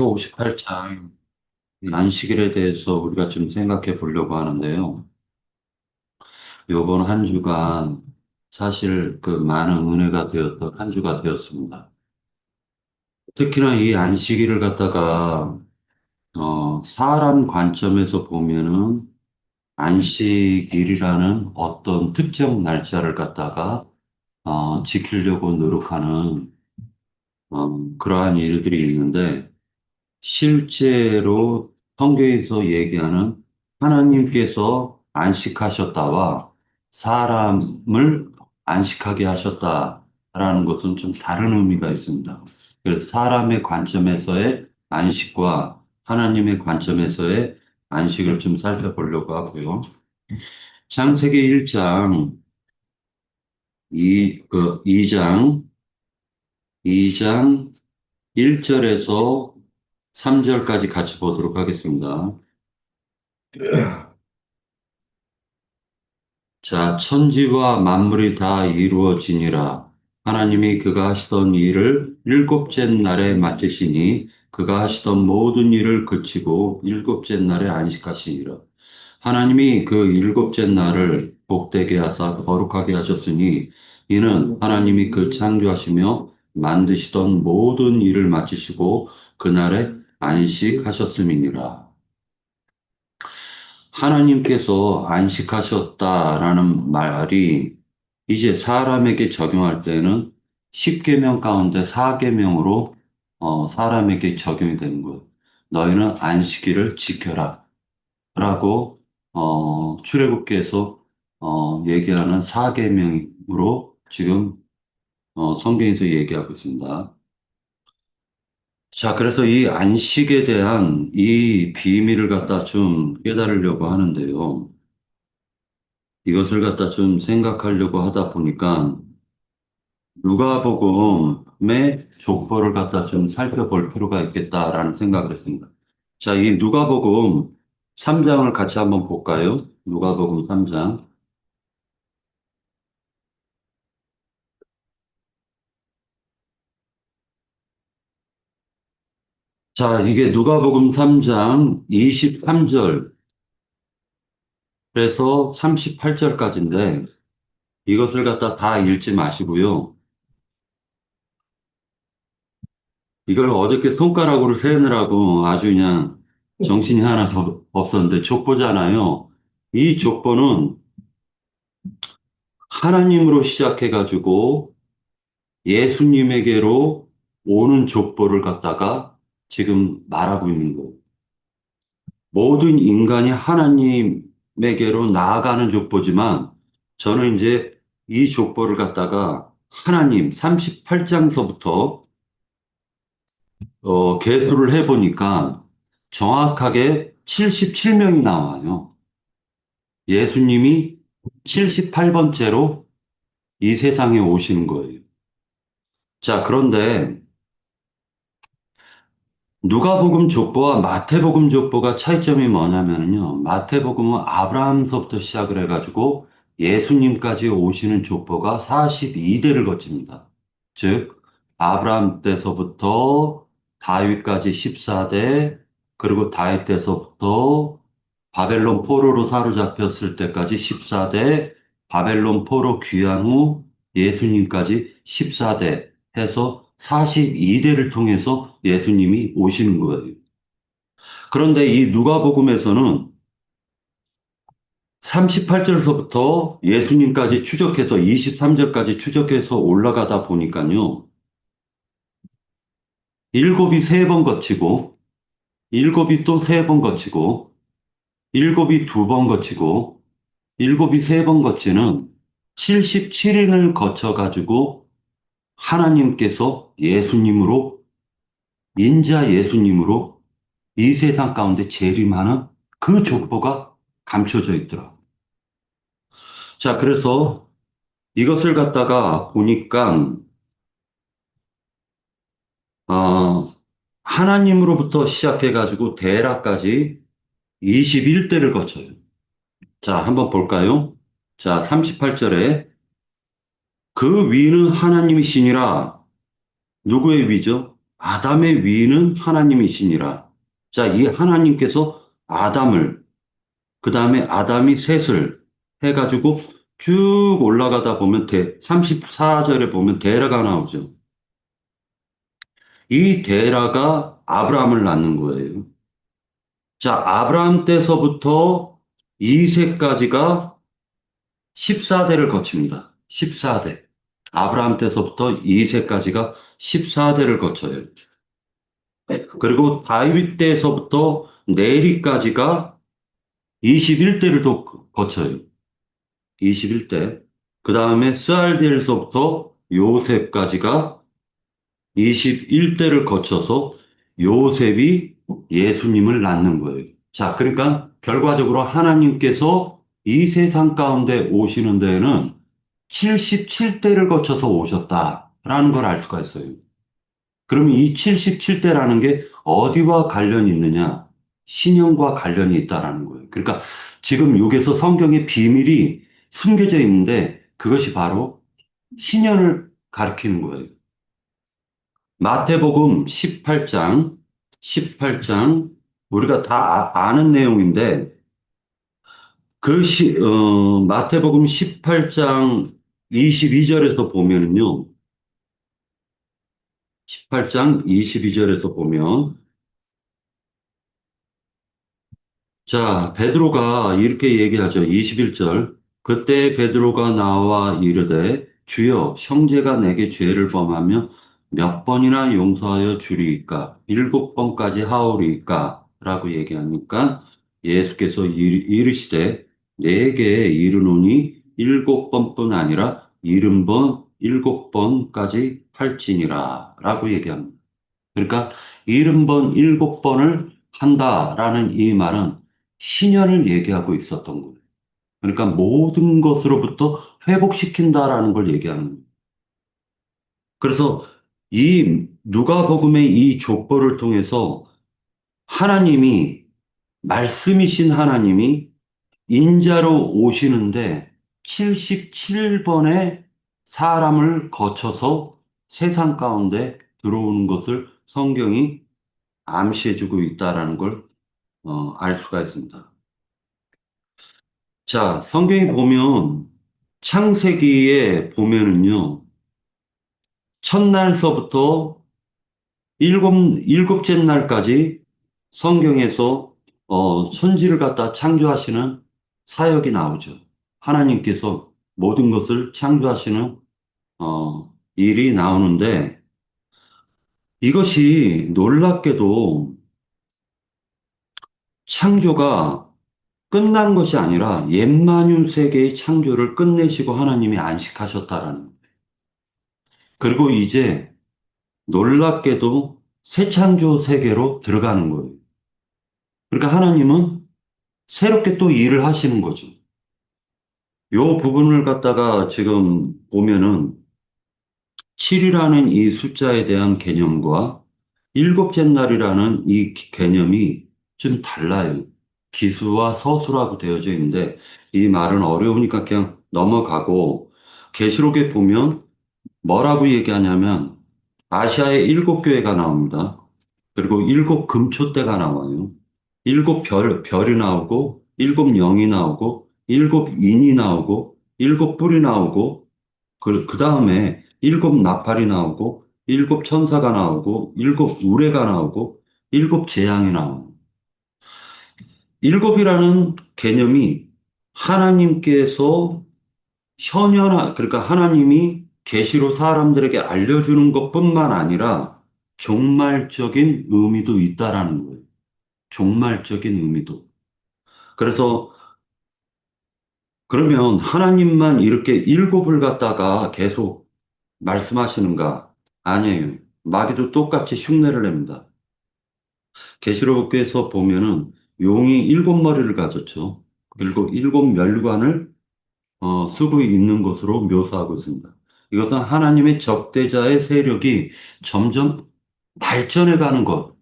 마라토 58장 안식일에 대해서 우리가 좀 생각해 보려고 하는데요. 요번 한 주간 사실 그 많은 은혜가 되었던 한 주가 되었습니다. 특히나 이 안식일을 갖다가 사람 관점에서 보면은 안식일이라는 어떤 특정 날짜를 갖다가 지키려고 노력하는 그러한 일들이 있는데 실제로 성경에서 얘기하는 하나님께서 안식하셨다와 사람을 안식하게 하셨다라는 것은 좀 다른 의미가 있습니다. 그래서 사람의 관점에서의 안식과 하나님의 관점에서의 안식을 좀 살펴보려고 하고요. 창세기 1장, 2장, 2장 1절에서 3절까지 같이 보도록 하겠습니다. 자, 천지와 만물이 다 이루어지니라. 하나님이 그가 하시던 일을 일곱째 날에 마치시니 그가 하시던 모든 일을 그치고 일곱째 날에 안식하시니라. 하나님이 그 일곱째 날을 복되게 하사 거룩하게 하셨으니 이는 하나님이 그 창조하시며 만드시던 모든 일을 마치시고 그날에 안식하셨음이니라. 하나님께서 안식하셨다라는 말이 이제 사람에게 적용할 때는 10계명 가운데 4계명으로 사람에게 적용이 되는 거예요. 너희는 안식일을 지켜라 라고 출애굽기에서 얘기하는 4계명으로 지금 성경에서 얘기하고 있습니다. 자, 그래서 이 안식에 대한 이 비밀을 갖다 좀 깨달으려고 하는데요. 이것을 갖다 좀 생각하려고 하다 보니까 누가복음의 족보를 갖다 좀 살펴볼 필요가 있겠다라는 생각을 했습니다. 자, 이 누가복음 3장을 같이 한번 볼까요? 누가복음 3장. 자, 이게 누가복음 3장 23절에서 38절까지인데 이것을 갖다 다 읽지 마시고요. 이걸 어저께 손가락으로 세느라고 아주 그냥 정신이 하나 더 없었는데 족보잖아요. 이 족보는 하나님으로 시작해가지고 예수님에게로 오는 족보를 갖다가 지금 말하고 있는 거예요. 모든 인간이 하나님에게로 나아가는 족보지만 저는 이제 이 족보를 갖다가 하나님 38장서부터 계수를 해보니까 정확하게 77명이 나와요. 예수님이 78번째로 이 세상에 오시는 거예요. 자, 그런데 누가복음 족보와 마태복음 족보가 차이점이 뭐냐면요. 마태복음은 아브라함서부터 시작을 해가지고 예수님까지 오시는 족보가 42대를 거칩니다. 즉, 아브라함 때서부터 다윗까지 14대, 그리고 다윗 때서부터 바벨론 포로로 사로잡혔을 때까지 14대, 바벨론 포로 귀환 후 예수님까지 14대 해서 42대를 통해서 예수님이 오시는 거예요. 그런데 이 누가복음에서는 38절서부터 예수님까지 추적해서 23절까지 추적해서 올라가다 보니까요. 일곱이 세 번 거치고, 일곱이 또 세 번 거치고, 일곱이 두 번 거치고, 일곱이 세 번 거치는 77인을 거쳐가지고 하나님께서 예수님으로, 인자 예수님으로 이 세상 가운데 재림하는 그 족보가 감춰져 있더라. 자, 그래서 이것을 갖다가 보니까, 어, 하나님으로부터 시작해가지고 데라까지 21대를 거쳐요. 자, 한번 볼까요? 자, 38절에 그 위는 하나님이시니라. 누구의 위죠? 아담의 위는 하나님이시니라. 자, 이 하나님께서 아담을, 그 다음에 아담이 셋을 해가지고 쭉 올라가다 보면 34절에 보면 데라가 나오죠. 이 데라가 아브라함을 낳는 거예요. 자, 아브라함 때서부터 2세까지가 14대를 거칩니다. 14대. 아브라함 때서부터 2세까지가 14대를 거쳐요. 그리고 다윗 때서부터 내리까지가 21대를 또 거쳐요. 21대. 그 다음에 스알디엘서부터 요셉까지가 21대를 거쳐서 요셉이 예수님을 낳는 거예요. 자, 그러니까 결과적으로 하나님께서 이 세상 가운데 오시는 데에는 77대를 거쳐서 오셨다라는 걸 알 수가 있어요. 그러면 이 77대라는 게 어디와 관련이 있느냐? 신령과 관련이 있다라는 거예요. 그러니까 지금 여기서 성경의 비밀이 숨겨져 있는데 그것이 바로 신년을 가리키는 거예요. 마태복음 18장 우리가 다 아는 내용인데 마태복음 18장 22절에서 보면은요. 18장 22절에서 보면 자, 베드로가 이렇게 얘기하죠. 21절. 그때 베드로가 나와 이르되 주여 형제가 내게 죄를 범하며 몇 번이나 용서하여 주리이까? 7번까지 하오리이까? 라고 얘기하니까 예수께서 이르시되 내게 이르노니 7번뿐 아니라 70번, 7번까지 할지니라 라고 얘기합니다. 그러니까 70번, 7번을 한다라는 이 말은 신현을 얘기하고 있었던 거예요. 그러니까 모든 것으로부터 회복시킨다라는 걸 얘기하는 거예요. 그래서 이 누가복음의 이 족보를 통해서 하나님이 말씀이신 하나님이 인자로 오시는데 77번의 사람을 거쳐서 세상 가운데 들어오는 것을 성경이 암시해주고 있다라는 걸 알 수가 있습니다. 자, 성경에 보면 창세기에 보면은요, 첫날서부터 일곱째 날까지 성경에서 천지를 갖다 창조하시는 사역이 나오죠. 하나님께서 모든 것을 창조하시는 일이 나오는데 이것이 놀랍게도 창조가 끝난 것이 아니라 옛만유 세계의 창조를 끝내시고 하나님이 안식하셨다라는 거예요. 그리고 이제 놀랍게도 새 창조 세계로 들어가는 거예요. 그러니까 하나님은 새롭게 또 일을 하시는 거죠. 요 부분을 갖다가 지금 보면은 7이라는 이 숫자에 대한 개념과 일곱째 날이라는 이 개념이 좀 달라요. 기수와 서수라고 되어져 있는데 이 말은 어려우니까 그냥 넘어가고 계시록에 보면 뭐라고 얘기하냐면 아시아에 7교회가 나옵니다. 그리고 7금초대가 나와요. 7별이 나오고 7영이 나오고 7인이 나오고 7뿔이 나오고 그 다음에 7나팔이 나오고 7천사가 나오고 7우레가 나오고 7재앙이 나오고 일곱이라는 개념이 하나님께서 그러니까 하나님이 계시로 사람들에게 알려주는 것뿐만 아니라 종말적인 의미도 있다라는 거예요. 종말적인 의미도. 그래서 그러면 하나님만 이렇게 일곱을 갖다가 계속 말씀하시는가? 아니에요. 마귀도 똑같이 흉내를 냅니다. 계시록에서 보면은 용이 7머리를 가졌죠. 그리고 7멸관을 쓰고 있는 것으로 묘사하고 있습니다. 이것은 하나님의 적대자의 세력이 점점 발전해 가는 것,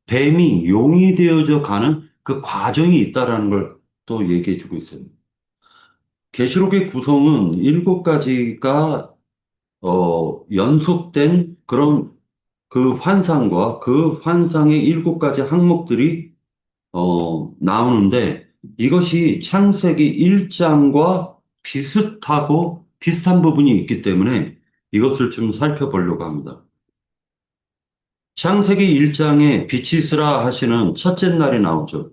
뱀이 용이 되어져 가는 그 과정이 있다라는 걸 또 얘기해 주고 있어요. 계시록의 구성은 7가지가 연속된 그런 그 환상과 그 환상의 일곱 가지 항목들이 나오는데 이것이 창세기 1장과 비슷한 부분이 있기 때문에 이것을 좀 살펴보려고 합니다. 창세기 1장에 빛이 있으라 하시는 첫째 날이 나오죠.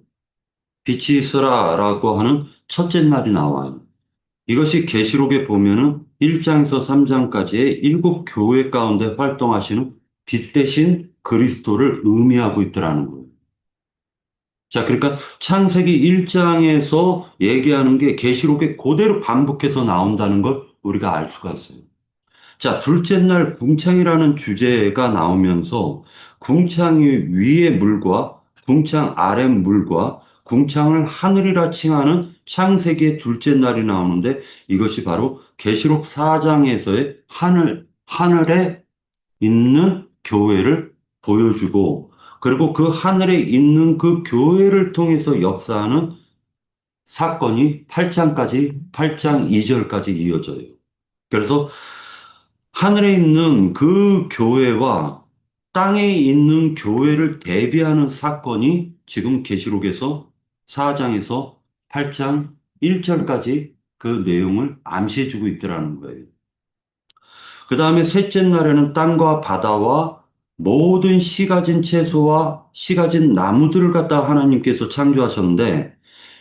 빛이 있으라라고 하는 첫째 날이 나와요. 이것이 계시록에 보면은 1장에서 3장까지의 일곱 교회 가운데 활동하시는 빛 대신 그리스도를 의미하고 있더라는 거예요. 자, 그러니까 창세기 1장에서 얘기하는 게 계시록에 그대로 반복해서 나온다는 걸 우리가 알 수가 있어요. 자, 둘째 날 궁창이라는 주제가 나오면서 궁창 위의 물과 궁창 아래 물과 궁창을 하늘이라 칭하는 창세기의 둘째 날이 나오는데 이것이 바로 계시록 4장에서의 하늘에 있는 교회를 보여주고 그리고 그 하늘에 있는 그 교회를 통해서 역사하는 사건이 8장 2절까지 이어져요. 그래서 하늘에 있는 그 교회와 땅에 있는 교회를 대비하는 사건이 지금 계시록에서 4장에서 8장 1절까지 그 내용을 암시해주고 있더라는 거예요. 그 다음에 셋째 날에는 땅과 바다와 모든 씨 가진 채소와 씨 가진 나무들을 갖다 하나님께서 창조하셨는데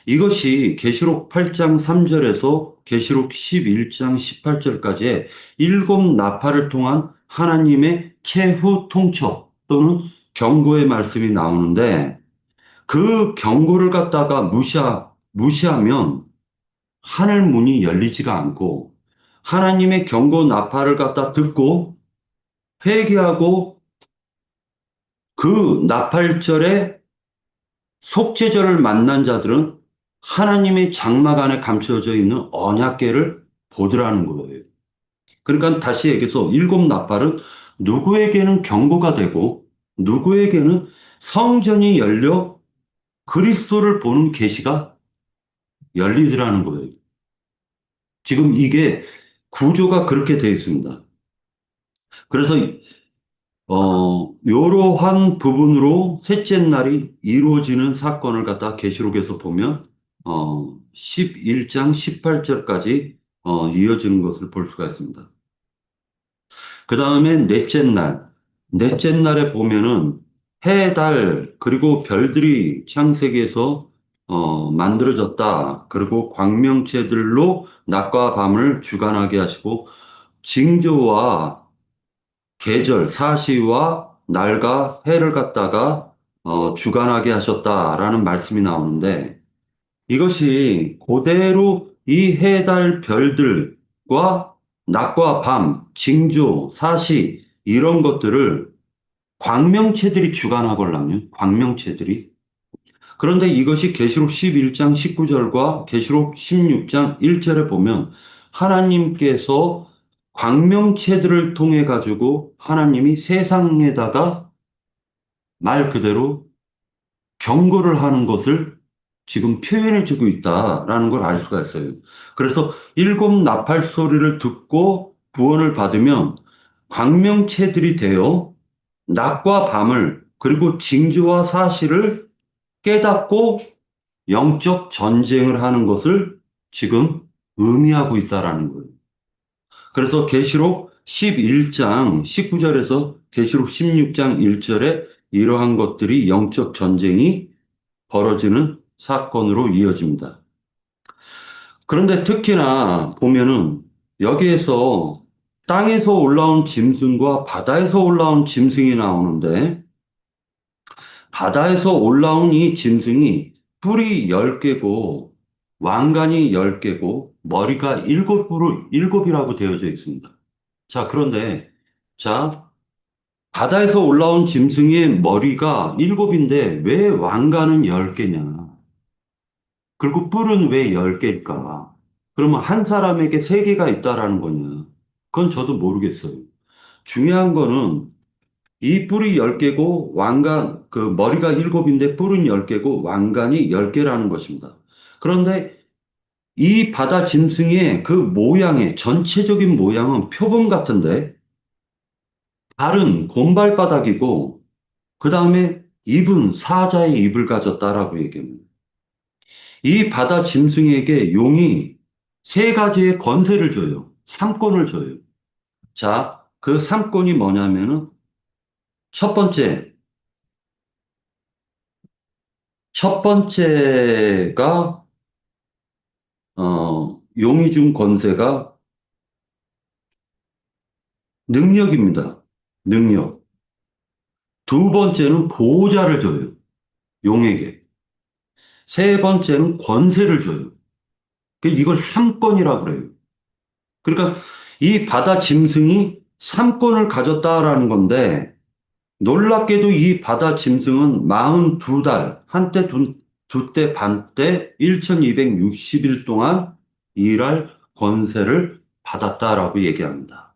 이것이 계시록 8장 3절에서 계시록 11장 18절까지의 일곱 나팔을 통한 하나님의 최후 통첩 또는 경고의 말씀이 나오는데 그 경고를 갖다가 무시하면 하늘 문이 열리지가 않고 하나님의 경고 나팔을 갖다 듣고 회개하고 그 나팔절에 속죄절을 만난 자들은 하나님의 장막 안에 감춰져 있는 언약궤를 보더라는 거예요. 그러니까 다시 얘기해서 일곱 나팔은 누구에게는 경고가 되고 누구에게는 성전이 열려 그리스도를 보는 계시가 열리더라는 거예요. 지금 이게 구조가 그렇게 되어 있습니다. 그래서 이러한 부분으로 셋째 날이 이루어지는 사건을 갖다 계시록에서 보면 11장 18절까지 이어지는 것을 볼 수가 있습니다. 그 다음에 넷째 날에 보면은 해, 달, 그리고 별들이 창세기에서 만들어졌다. 그리고 광명체들로 낮과 밤을 주관하게 하시고 징조와 계절, 사시와 날과 해를 갖다가 주관하게 하셨다라는 말씀이 나오는데 이것이 그대로 이 해, 달, 별들과 낮과 밤, 징조, 사시 이런 것들을 광명체들이 주관하걸라면 광명체들이 그런데 이것이 계시록 11장 19절과 계시록 16장 1절에 보면 하나님께서 광명체들을 통해 가지고 하나님이 세상에다가 말 그대로 경고를 하는 것을 지금 표현해 주고 있다라는 걸 알 수가 있어요. 그래서 일곱 나팔 소리를 듣고 구원을 받으면 광명체들이 되어 낮과 밤을 그리고 징조와 사실을 깨닫고 영적 전쟁을 하는 것을 지금 의미하고 있다라는 거예요. 그래서 계시록 11장 19절에서 계시록 16장 1절에 이러한 것들이 영적 전쟁이 벌어지는 사건으로 이어집니다. 그런데 특히나 보면은 여기에서 땅에서 올라온 짐승과 바다에서 올라온 짐승이 나오는데 바다에서 올라온 이 짐승이 뿔이 10개고 왕관이 10개고 머리가 7이라고 되어져 있습니다. 자, 그런데 자, 바다에서 올라온 짐승의 머리가 7인데 왜 왕관은 10개냐? 그리고 뿔은 왜 10개일까? 그러면 한 사람에게 3개가 있다라는 거냐? 그건 저도 모르겠어요. 중요한 거는 이 뿔이 10개고 그 머리가 7인데 뿔은 10개고 왕관이 10개라는 것입니다. 그런데 이 바다 짐승의 그 모양의 전체적인 모양은 표범 같은데 발은 곰발바닥이고, 그 다음에 입은 사자의 입을 가졌다라고 얘기합니다. 이 바다 짐승에게 용이 세 가지의 권세를 줘요. 삼권을 줘요. 자, 그 삼권이 뭐냐면은 첫 번째, 첫 번째가 용이 준 권세가 능력입니다. 능력. 두 번째는 보호자를 줘요. 용에게. 세 번째는 권세를 줘요. 이걸 삼권이라고 그래요. 그러니까 이 바다 짐승이 삼권을 가졌다라는 건데 놀랍게도 이 바다 짐승은 42달, 한때 두 때 반 때 1260일 동안 일할 권세를 받았다라고 얘기합니다.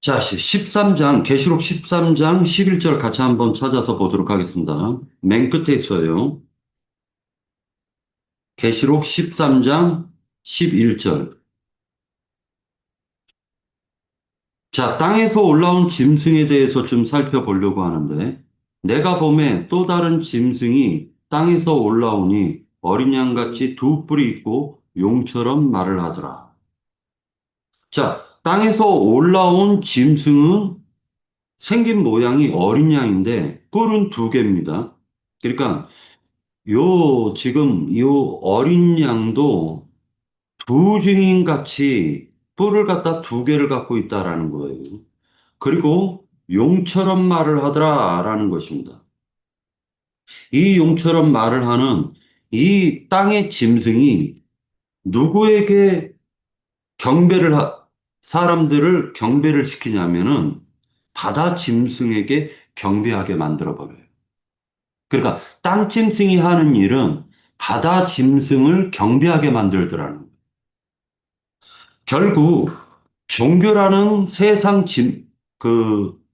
자, 13장, 계시록 13장 11절 같이 한번 찾아서 보도록 하겠습니다. 맨 끝에 있어요. 계시록 13장 11절. 자, 땅에서 올라온 짐승에 대해서 좀 살펴보려고 하는데, 내가 보매 또 다른 짐승이 땅에서 올라오니 어린 양같이 두 뿔이 있고 용처럼 말을 하더라. 자, 땅에서 올라온 짐승은 생긴 모양이 어린 양인데 뿔은 두 개입니다. 그러니까 지금 요 어린 양도 두 증인 같이 뿔을 갖다 두 개를 갖고 있다라는 거예요. 그리고 용처럼 말을 하더라라는 것입니다. 이 용처럼 말을 하는 이 땅의 짐승이 누구에게 경배를 사람들을 경배를 시키냐면은 바다 짐승에게 경배하게 만들어 버려요. 그러니까 땅 짐승이 하는 일은 바다 짐승을 경배하게 만들더라는 거예요. 결국 종교라는 세상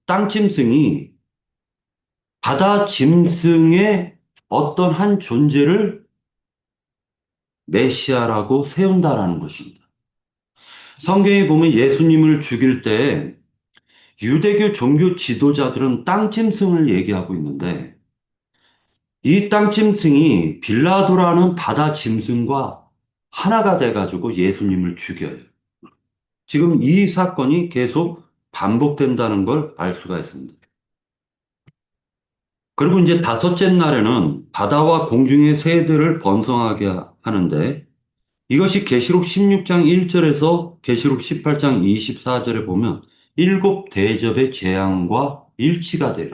땅 짐승이 바다 짐승의 어떤 한 존재를 메시아라고 세운다라는 것입니다. 성경에 보면 예수님을 죽일 때 유대교 종교 지도자들은 땅 짐승을 얘기하고 있는데 이 땅 짐승이 빌라도라는 바다 짐승과 하나가 돼가지고 예수님을 죽여요. 지금 이 사건이 계속 반복된다는 걸 알 수가 있습니다. 그리고 이제 다섯째 날에는 바다와 공중의 새들을 번성하게 하는데 이것이 계시록 16장 1절에서 계시록 18장 24절에 보면 일곱 대접의 재앙과 일치가 돼요.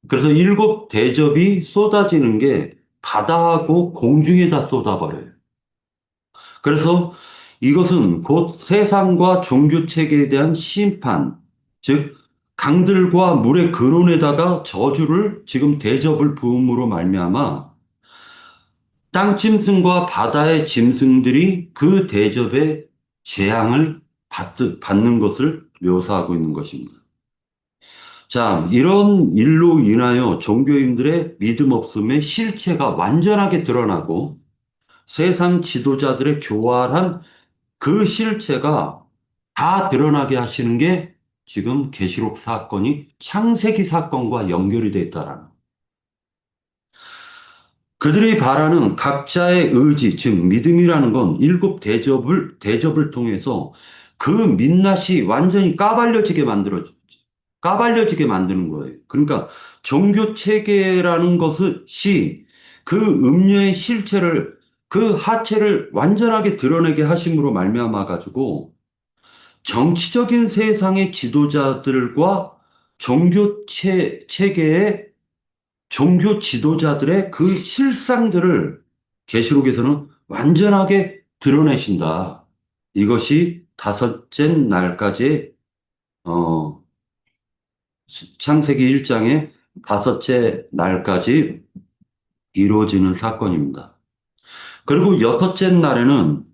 그래서 일곱 대접이 쏟아지는 게 바다하고 공중에다 쏟아버려요. 그래서 이것은 곧 세상과 종교 체계에 대한 심판, 즉 강들과 물의 근원에다가 저주를 지금 대접을 부음으로 말미암아 땅 짐승과 바다의 짐승들이 그 대접의 재앙을 받는 것을 묘사하고 있는 것입니다. 자, 이런 일로 인하여 종교인들의 믿음 없음의 실체가 완전하게 드러나고 세상 지도자들의 교활한 그 실체가 다 드러나게 하시는 게 지금 계시록 사건이 창세기 사건과 연결이 돼 있다라는. 그들이 바라는 각자의 의지, 즉 믿음이라는 건 일곱 대접을 통해서 그 민낯이 완전히 까발려지게 만드는 거예요. 그러니까 종교 체계라는 것이 그 음녀의 실체를, 그 하체를 완전하게 드러내게 하심으로 말미암아 가지고 정치적인 세상의 지도자들과 체계의 종교 지도자들의 그 실상들을 계시록에서는 완전하게 드러내신다. 이것이 다섯째 날까지 어, 창세기 1장의 다섯째 날까지 이루어지는 사건입니다. 그리고 여섯째 날에는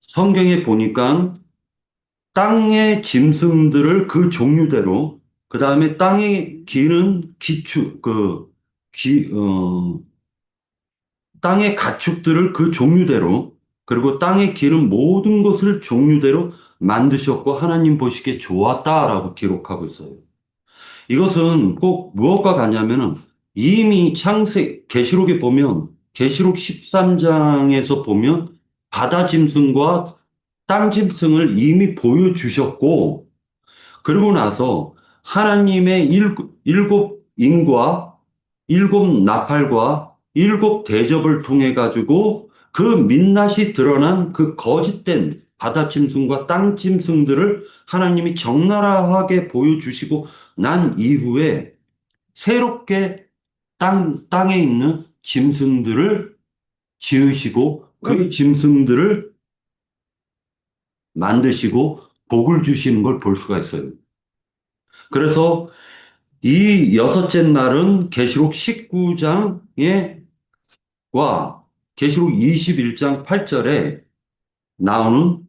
성경에 보니까 땅의 짐승들을 그 종류대로, 그 다음에 땅에 기는 땅의 가축들을 그 종류대로, 그리고 땅에 기는 모든 것을 종류대로 만드셨고 하나님 보시기에 좋았다라고 기록하고 있어요. 이것은 꼭 무엇과 같냐면은 이미 계시록에 보면 계시록 13장에서 보면 바다 짐승과 땅 짐승을 이미 보여주셨고 그러고 나서 하나님의 일곱 인과 일곱 나팔과 일곱 대접을 통해 가지고 그 민낯이 드러난 그 거짓된 바다 짐승과 땅 짐승들을 하나님이 적나라하게 보여주시고 난 이후에 새롭게 땅에 있는 짐승들을 지으시고 그 짐승들을 만드시고 복을 주시는 걸 볼 수가 있어요. 그래서 이 여섯째 날은 계시록 19장에 와 계시록 21장 8절에 나오는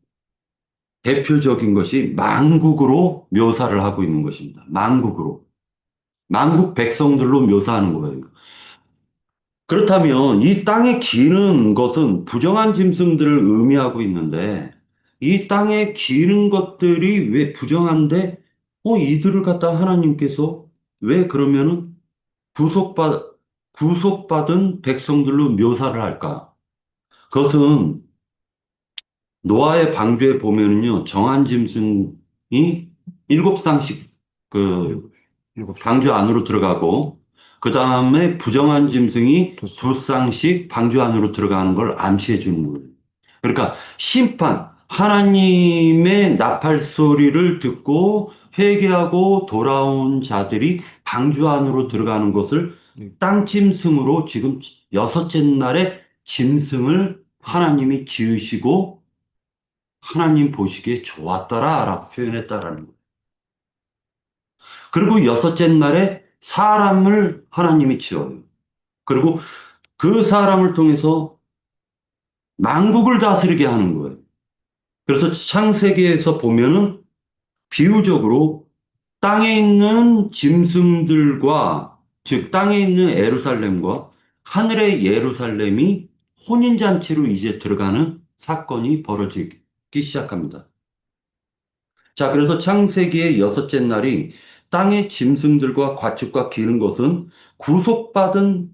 대표적인 것이 만국으로 묘사를 하고 있는 것입니다. 만국으로. 만국 백성들로 묘사하는 거예요. 그렇다면 이 땅에 기는 것은 부정한 짐승들을 의미하고 있는데 이 땅에 기는 것들이 왜 부정한데 이들을 갖다 하나님께서 왜 그러면은 구속받, 구속받은 백성들로 묘사를 할까? 그것은 노아의 방주에 보면은요, 정한 짐승이 일곱 쌍씩 그 방주 안으로 들어가고, 그 다음에 부정한 짐승이 두 쌍씩 방주 안으로 들어가는 걸 암시해 주는 거예요. 그러니까 심판, 하나님의 나팔 소리를 듣고 회개하고 돌아온 자들이 방주 안으로 들어가는 것을 땅 짐승으로 지금 여섯째 날에 짐승을 하나님이 지으시고 하나님 보시기에 좋았더라라고 표현했다라는 거예요. 그리고 여섯째 날에 사람을 하나님이 지어요. 그리고 그 사람을 통해서 만국을 다스리게 하는 거예요. 그래서 창세기에서 보면은 비유적으로 땅에 있는 짐승들과 즉 땅에 있는 예루살렘과 하늘의 예루살렘이 혼인잔치로 이제 들어가는 사건이 벌어지기 시작합니다. 자, 그래서 창세기의 여섯째 날이 땅의 짐승들과 가축과 기는 것은 구속받은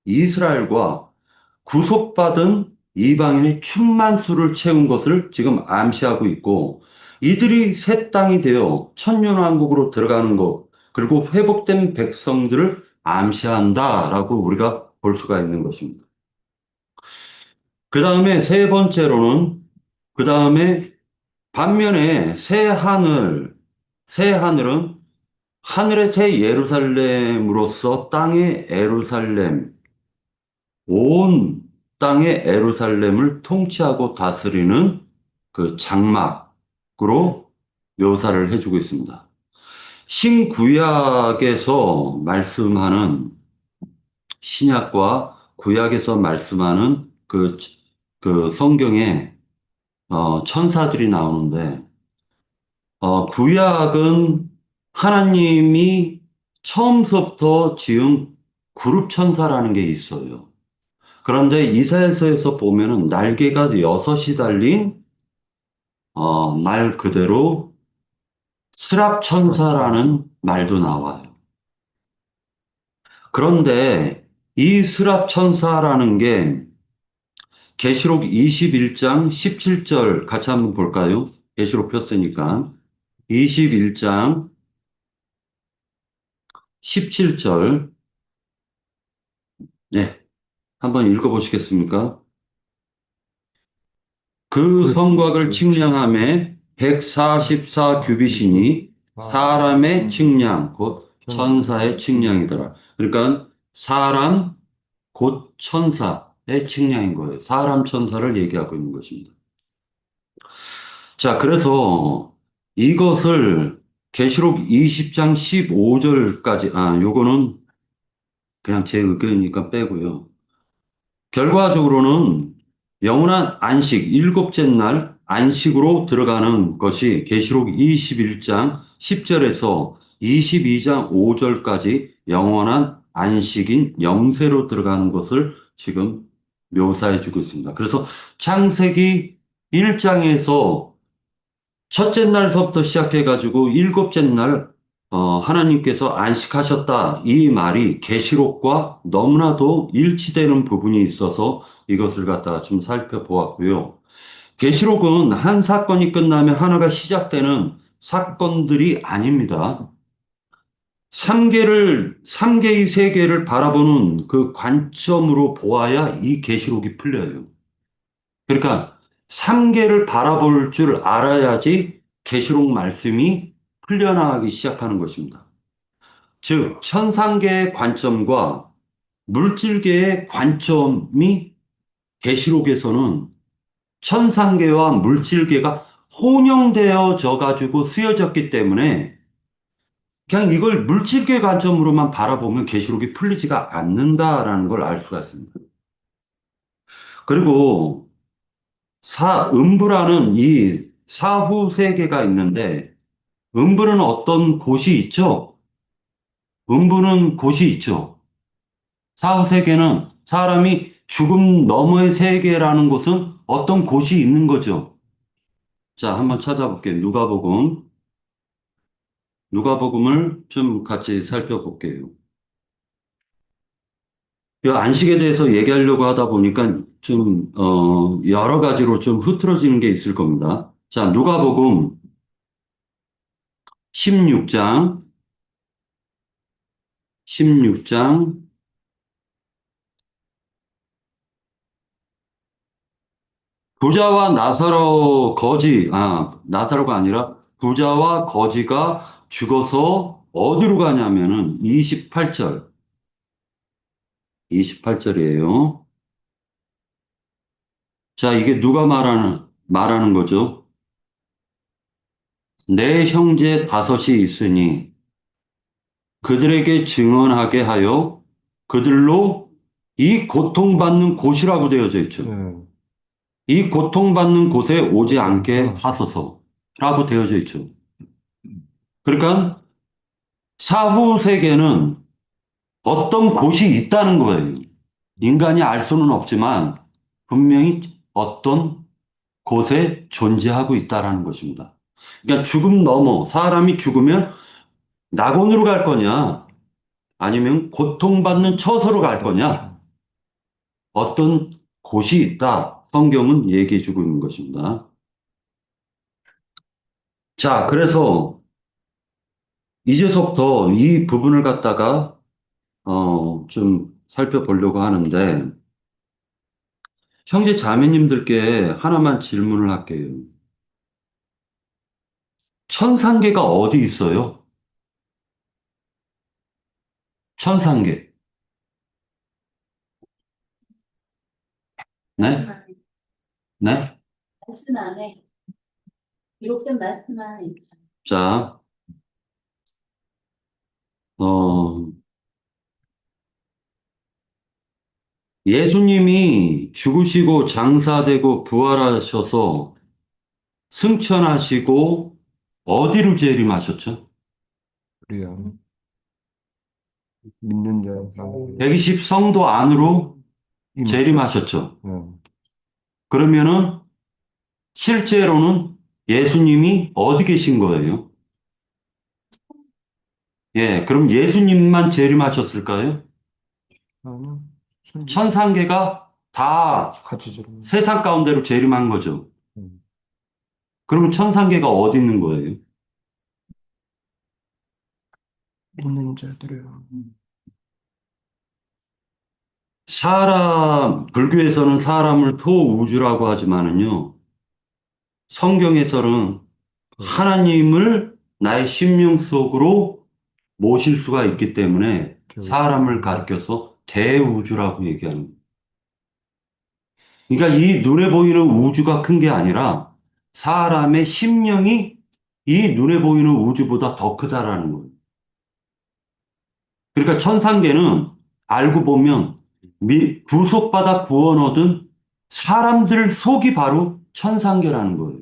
이스라엘과 구속받은 이방인의 충만수를 채운 것을 지금 암시하고 있고 이들이 새 땅이 되어 천년왕국으로 들어가는 것 그리고 회복된 백성들을 암시한다라고 우리가 볼 수가 있는 것입니다. 그 다음에 세 번째로는 그 다음에 반면에 새 하늘은 하늘의 새 예루살렘으로서 땅의 예루살렘, 온 땅의 예루살렘을 통치하고 다스리는 그 장막으로 묘사를 해주고 있습니다. 신구약에서 말씀하는 신약과 구약에서 말씀하는 그 성경에 천사들이 나오는데 구약은 하나님이 처음부터 지은 그룹 천사라는 게 있어요. 그런데 이사야서에서 보면은 날개가 여섯이 달린 말 그대로 스랍천사라는 말도 나와요. 그런데 이 스랍천사라는 게 계시록 21장 17절 같이 한번 볼까요? 계시록 폈으니까 21장 17절 네, 한번 읽어보시겠습니까? 그 성곽을 측량함에 144 규빗이니 사람의 측량, 곧 천사의 측량이더라. 그러니까 사람, 곧 천사의 측량인 거예요. 사람 천사를 얘기하고 있는 것입니다. 자, 그래서 이것을 계시록 20장 15절까지, 요거는 그냥 제 의견이니까 빼고요. 결과적으로는 영원한 안식, 일곱째 날 안식으로 들어가는 것이 계시록 21장 10절에서 22장 5절까지 영원한 안식인 영세로 들어가는 것을 지금 묘사해 주고 있습니다. 그래서 창세기 1장에서 첫째 날서부터 시작해가지고 일곱째 날 하나님께서 안식하셨다. 이 말이 계시록과 너무나도 일치되는 부분이 있어서 이것을 갖다가 좀 살펴보았고요. 계시록은 한 사건이 끝나면 하나가 시작되는 사건들이 아닙니다. 3개의 세계를 바라보는 그 관점으로 보아야 이 계시록이 풀려요. 그러니까 3개를 바라볼 줄 알아야지 계시록 말씀이 풀려나가기 시작하는 것입니다. 즉, 천상계의 관점과 물질계의 관점이 계시록에서는 천상계와 물질계가 혼용되어져 가지고 쓰여졌기 때문에 그냥 이걸 물질계 관점으로만 바라보면 계시록이 풀리지가 않는다라는 걸 알 수가 있습니다. 그리고 음부라는 이 사후 세계가 있는데 음부는 어떤 곳이 있죠? 음부는 곳이 있죠. 사후 세계는 사람이 죽음 너머의 세계라는 곳은 어떤 곳이 있는 거죠. 자, 한번 찾아볼게요. 누가복음을 좀 같이 살펴볼게요. 이 안식에 대해서 얘기하려고 하다 보니까 좀, 여러 가지로 좀 흐트러지는 게 있을 겁니다. 자, 누가복음 16장, 16장, 부자와 나사로가 아니라 부자와 거지가 죽어서 어디로 가냐면은 28절이에요. 자, 이게 누가 말하는 거죠? 내 형제 다섯이 있으니 그들에게 증언하게 하여 그들로 이 고통받는 곳이라고 되어져 있죠. 이 고통받는 곳에 오지 않게 하소서라고 되어져 있죠. 그러니까 사후 세계는 어떤 곳이 있다는 거예요. 인간이 알 수는 없지만 분명히 어떤 곳에 존재하고 있다라는 것입니다. 그러니까 죽음 넘어 사람이 죽으면 낙원으로 갈 거냐 아니면 고통받는 처소로 갈 거냐 어떤 곳이 있다. 성경은 얘기해 주고 있는 것입니다. 자, 그래서 이제서부터 이 부분을 갖다가 좀 살펴보려고 하는데 형제 자매님들께 하나만 질문을 할게요. 천상계가 어디 있어요? 천상계. 네? 네? 말씀 안에 기록된 말씀 안에 자, 어, 예수님이 죽으시고 장사되고 부활하셔서 승천하시고 어디로 재림하셨죠? 우리야 믿는 자 120 성도 안으로 재림하셨죠. 그러면은 실제로는 예수님이 어디 계신 거예요? 예, 그럼 예수님만 재림하셨을까요? 천상계가 다 같이 지금 세상 가운데로 재림한 거죠. 그러면 천상계가 어디 있는 거예요? 믿는 자들이요. 불교에서는 사람을 토우주라고 하지만은요, 성경에서는 하나님을 나의 심령 속으로 모실 수가 있기 때문에 사람을 가리켜서 대우주라고 얘기하는 거예요. 그러니까 이 눈에 보이는 우주가 큰 게 아니라 사람의 심령이 이 눈에 보이는 우주보다 더 크다라는 거예요. 그러니까 천상계는 알고 보면 구속받아 구원 얻은 사람들 속이 바로 천상계라는 거예요.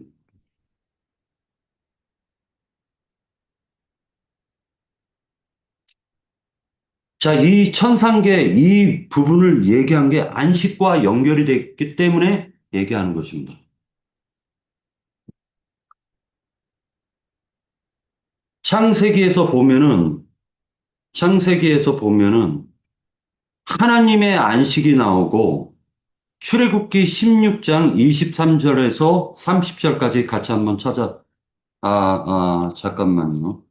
자, 이 천상계 이 부분을 얘기한 게 안식과 연결이 됐기 때문에 얘기하는 것입니다. 창세기에서 보면은 하나님의 안식이 나오고 출애굽기 16장 23절에서 30절까지 같이 한번 잠깐만요.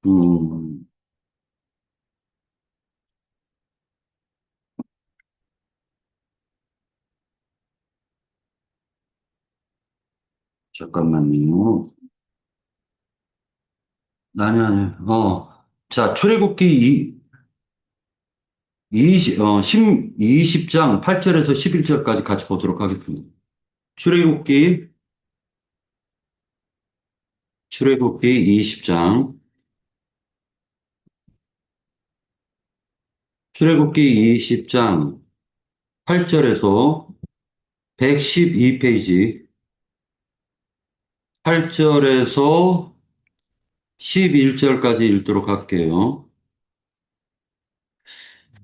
음, 잠깐만요. 아니. 자, 출애굽기 20장 8절에서 11절까지 같이 보도록 하겠습니다. 출애굽기, 출애굽기 20장, 출애굽기 20장 8절에서 112페이지, 8절에서 11절까지 읽도록 할게요.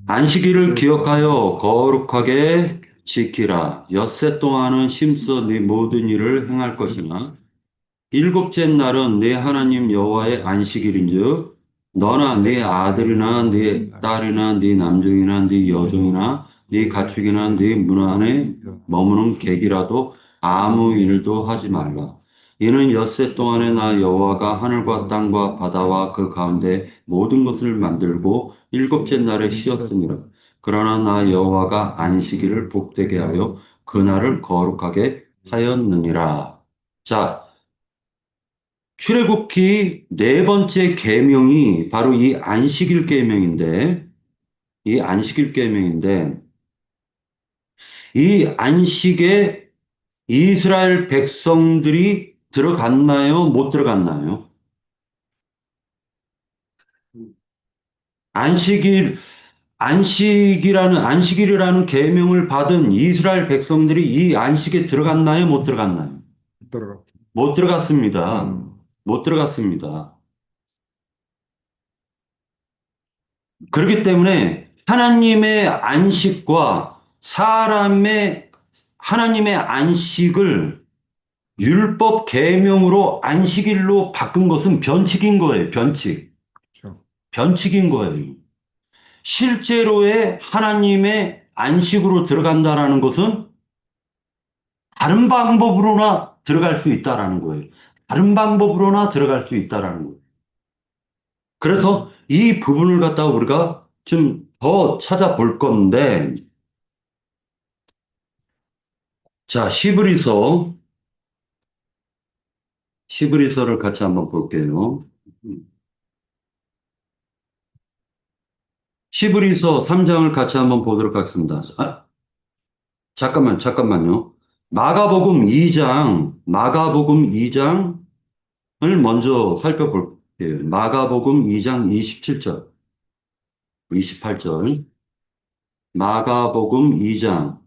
안식일을 기억하여 거룩하게 지키라. 엿새 동안은 힘써 네 모든 일을 행할 것이나 일곱째 날은 네 하나님 여호와의 안식일인즉 너나 네 아들이나 네 딸이나 네 남종이나 네 여종이나 네 가축이나 네 문 안에 머무는 객이라도 아무 일도 하지 말라. 이는 엿새 동안에 나 여호와가 하늘과 땅과 바다와 그 가운데 모든 것을 만들고 일곱째 날에 쉬었습니다. 그러나 나 여호와가 안식일을 복되게 하여 그날을 거룩하게 하였느니라. 자, 출애굽기 네 번째 계명이 바로 이 안식일 계명인데 이 안식에 이스라엘 백성들이 들어갔나요? 못 들어갔나요? 안식일 안식일이라는 계명을 받은 이스라엘 백성들이 이 안식에 들어갔나요? 못 들어갔나요? 들어가. 못 들어갔습니다. 음, 못 들어갔습니다. 그렇기 때문에 하나님의 안식을 율법 계명으로 안식일로 바꾼 것은 변칙인 거예요. 변칙. 그렇죠. 변칙인 거예요. 실제로의 하나님의 안식으로 들어간다라는 것은 다른 방법으로나 들어갈 수 있다라는 거예요. 다른 방법으로나 들어갈 수 있다라는 거예요. 그래서 이 부분을 갖다가 우리가 좀 더 찾아볼 건데, 자, 시브리서를 같이 한번 볼게요. 시브리서 3장을 같이 한번 보도록 하겠습니다. 잠깐만요. 마가복음 2장을 먼저 살펴볼게요. 마가복음 2장 27절, 28절. 마가복음 2장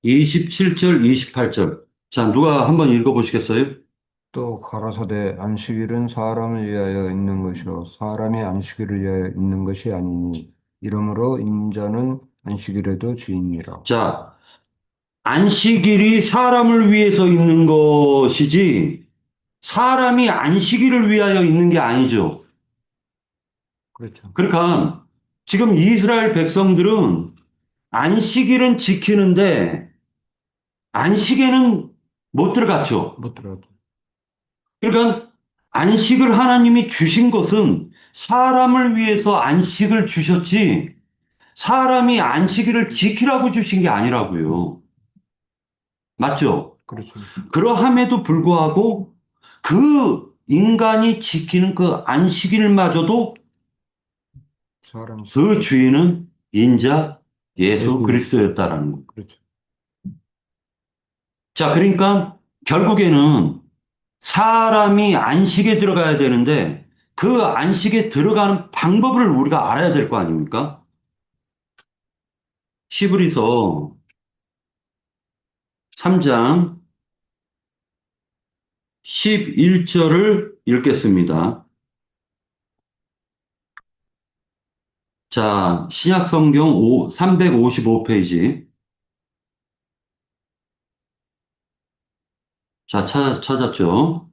27절, 28절. 자, 누가 한번 읽어보시겠어요? 또 가라사대 안식일은 사람을 위하여 있는 것이요 사람이 안식일을 위하여 있는 것이 아니니 이러므로 인자는 안식일에도 주인이라. 자, 안식일이 사람을 위해서 있는 것이지, 사람이 안식일을 위하여 있는 게 아니죠. 그렇죠. 그러니까, 지금 이스라엘 백성들은 안식일은 지키는데, 안식에는 못 들어갔죠. 못 들어가죠. 그러니까, 안식을 하나님이 주신 것은 사람을 위해서 안식을 주셨지, 사람이 안식일을 지키라고 주신 게 아니라고요. 맞죠? 그렇죠. 그러함에도 불구하고 그 인간이 지키는 그 안식일마저도 사람이 그 주인은 인자 예수 예수 그리스도였다라는 거. 그렇죠. 자, 그러니까 결국에는 사람이 안식에 들어가야 되는데 그 안식에 들어가는 방법을 우리가 알아야 될 거 아닙니까? 시브리서 3장 11절을 읽겠습니다. 자, 신약성경 355페이지. 자, 찾았죠?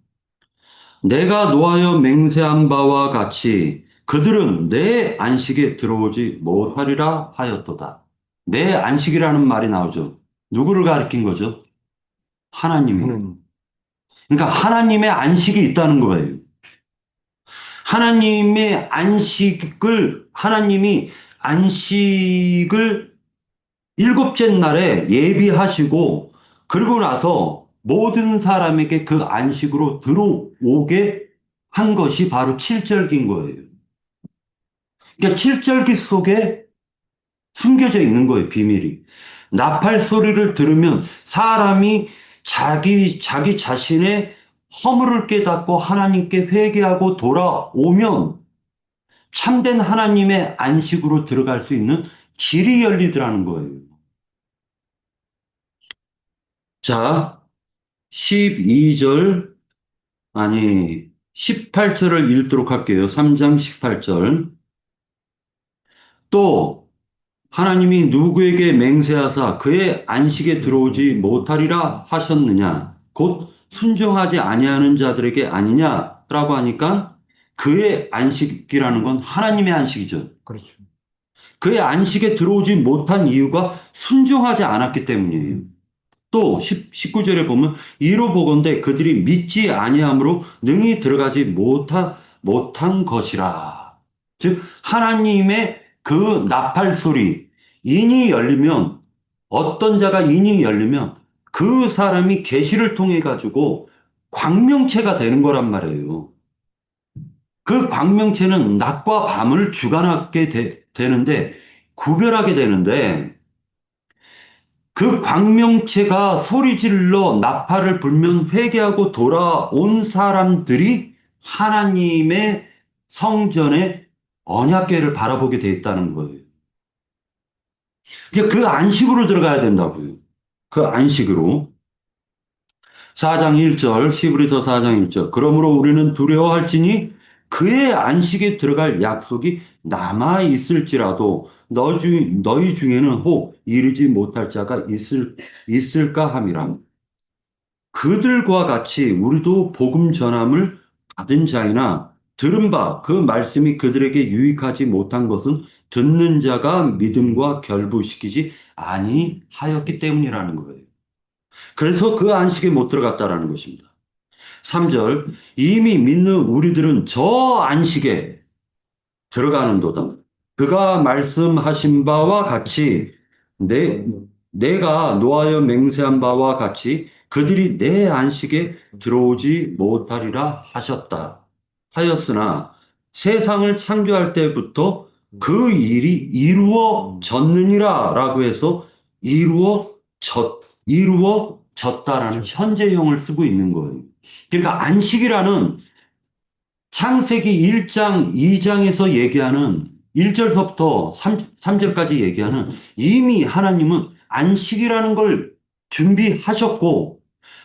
내가 노하여 맹세한 바와 같이 그들은 내 안식에 들어오지 못하리라 하였도다. 내 안식이라는 말이 나오죠. 누구를 가리킨 거죠? 하나님이. 하는 그러니까 하나님의 안식이 있다는 거예요. 하나님이 안식을 일곱째 날에 예비하시고, 그리고 나서 모든 사람에게 그 안식으로 들어오게 한 것이 바로 칠절기인 거예요. 그러니까 칠절기 속에 숨겨져 있는 거예요, 비밀이. 나팔 소리를 들으면 사람이 자기 자신의 허물을 깨닫고 하나님께 회개하고 돌아오면 참된 하나님의 안식으로 들어갈 수 있는 길이 열리더라는 거예요. 자, 12절, 아니, 18절을 읽도록 할게요. 3장 18절. 또, 하나님이 누구에게 맹세하사 그의 안식에 들어오지 못하리라 하셨느냐? 곧 순종하지 아니하는 자들에게 아니냐라고 하니까 그의 안식이라는 건 하나님의 안식이죠. 그렇죠. 그의 안식에 들어오지 못한 이유가 순종하지 않았기 때문이에요. 또 19절에 보면 이로 보건대 그들이 믿지 아니함으로 능히 들어가지 못한 것이라. 즉 하나님의 그 나팔 소리 인이 열리면, 어떤 자가 인이 열리면 그 사람이 계시를 통해 가지고 광명체가 되는 거란 말이에요. 그 광명체는 낮과 밤을 주관하게 되는데, 구별하게 되는데, 그 광명체가 소리질러 나팔을 불면 회개하고 돌아온 사람들이 하나님의 성전의 언약궤를 바라보게 돼 있다는 거예요. 그러니까 그 안식으로 들어가야 된다고요. 그 안식으로. 4장 1절, 히브리서 4장 1절. 그러므로 우리는 두려워할지니 그의 안식에 들어갈 약속이 남아 있을지라도 너희 중에는 혹 이르지 못할 자가 있을까 함이라. 그들과 같이 우리도 복음 전함을 받은 자이나 들은 바 그 말씀이 그들에게 유익하지 못한 것은 듣는 자가 믿음과 결부시키지 아니하였기 때문이라는 거예요. 그래서 그 안식에 못 들어갔다라는 것입니다. 3절, 이미 믿는 우리들은 저 안식에 들어가는도다. 그가 말씀하신 바와 같이 내가 노하여 맹세한 바와 같이 그들이 내 안식에 들어오지 못하리라 하였으나 세상을 창조할 때부터 그 일이 이루어졌느니라 라고 해서 이루어졌다라는 현재형을 쓰고 있는 거예요. 그러니까 안식이라는 창세기 1장, 2장에서 얘기하는 1절서부터 3절까지 얘기하는, 이미 하나님은 안식이라는 걸 준비하셨고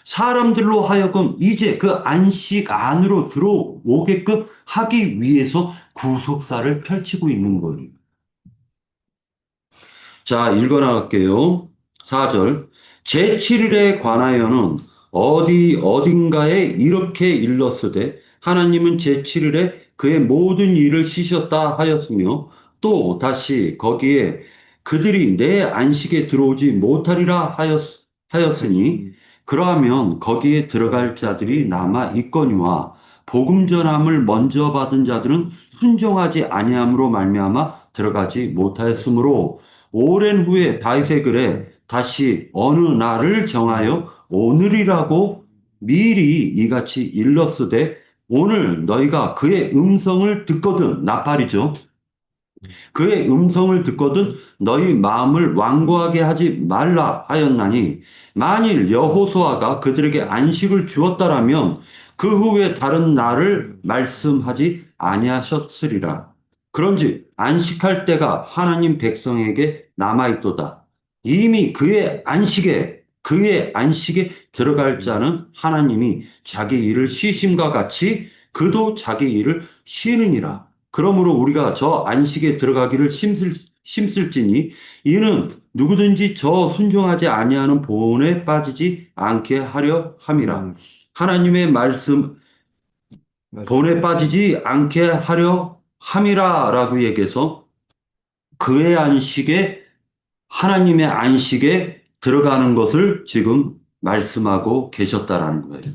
사람들로 하여금 이제 그 안식 안으로 들어오게끔 하기 위해서 구속사를 펼치고 있는 거예요. 자, 읽어나갈게요. 4절. 제7일에 관하여는 어딘가에 이렇게 일렀으되 하나님은 제7일에 그의 모든 일을 쉬셨다 하였으며, 또 다시 거기에 그들이 내 안식에 들어오지 못하리라 하였으니 그러하면 거기에 들어갈 자들이 남아 있거니와 복음 전함을 먼저 받은 자들은 순종하지 아니함으로 말미암아 들어가지 못하였으므로 오랜 후에 다윗의 글에 다시 어느 날을 정하여 오늘이라고 미리 이같이 일렀으되 오늘 너희가 그의 음성을 듣거든, 나팔이죠. 그의 음성을 듣거든 너희 마음을 완고하게 하지 말라 하였나니, 만일 여호수아가 그들에게 안식을 주었다라면 그 후에 다른 날을 말씀하지 아니하셨으리라. 그런즉 안식할 때가 하나님 백성에게 남아있도다. 이미 그의 안식에 들어갈 자는 하나님이 자기 일을 쉬심과 같이 그도 자기 일을 쉬느니라. 그러므로 우리가 저 안식에 들어가기를 힘쓸지니 이는 누구든지 저 순종하지 아니하는 본에 빠지지 않게 하려 함이라. 하나님의 말씀 본에 빠지지 않게 하려 함이라라고 얘기해서 그의 안식에 하나님의 안식에 들어가는 것을 지금 말씀하고 계셨다라는 거예요.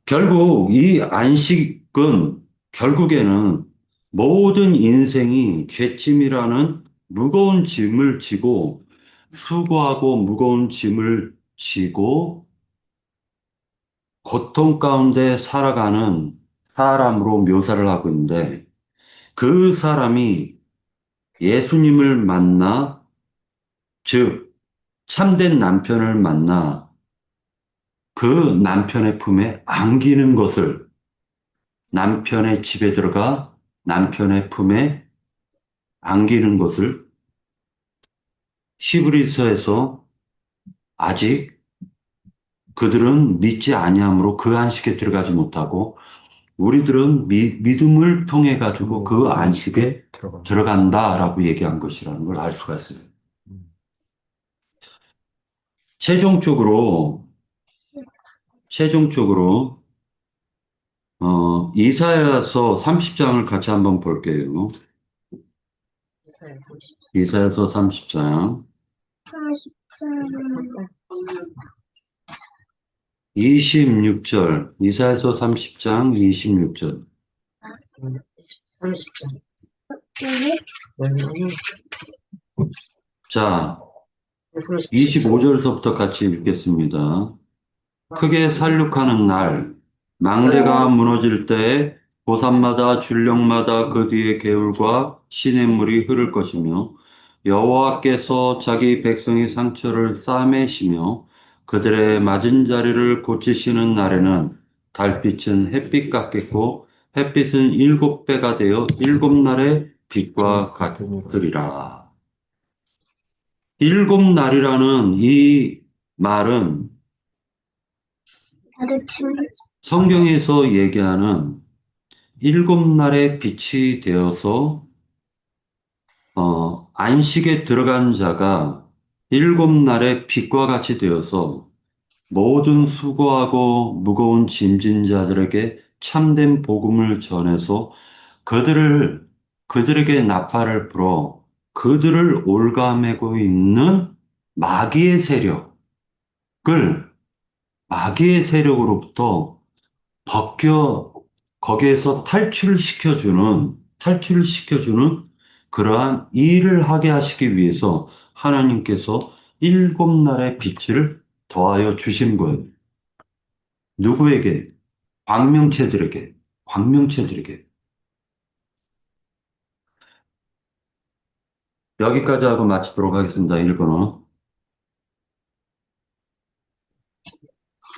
결국 이 안식은 결국에는 모든 인생이 죄짐이라는 무거운 짐을 지고 수고하고 무거운 짐을 지고 고통 가운데 살아가는 사람으로 묘사를 하고 있는데 그 사람이 예수님을 만나 즉 참된 남편을 만나 그 남편의 품에 안기는 것을 남편의 집에 들어가 남편의 품에 안기는 것을 히브리서에서 아직 그들은 믿지 아니함으로 그 안식에 들어가지 못하고 우리들은 믿음을 통해 가지고 그 안식에 들어간다라고 얘기한 것이라는 걸 알 수가 있어요. 최종적으로 이사야서 30장을 같이 한번 볼게요. 이사야서 30장 26절 이사야서 30장 26절 30장. 자 25절서부터 같이 읽겠습니다. 크게 살육하는 날 망대가 무너질 때 보산마다 줄령마다 그 뒤에 개울과 시냇물이 흐를 것이며 여호와께서 자기 백성의 상처를 싸매시며 그들의 맞은 자리를 고치시는 날에는 달빛은 햇빛 같겠고 햇빛은 7배가 되어 7날의 빛과 같으리라. 7날이라는 이 말은 성경에서 얘기하는 7날의 빛이 되어서 안식에 들어간 자가 7날의 빛과 같이 되어서 모든 수고하고 무거운 짐진 자들에게 참된 복음을 전해서 그들에게 나팔을 불어 그들을 올가매고 있는 마귀의 세력으로부터 거기에서 탈출을 시켜주는 그러한 일을 하게 하시기 위해서 하나님께서 7날의 빛을 더하여 주신 거예요. 누구에게? 광명체들에게. 여기까지 하고 마치도록 하겠습니다. 1번은.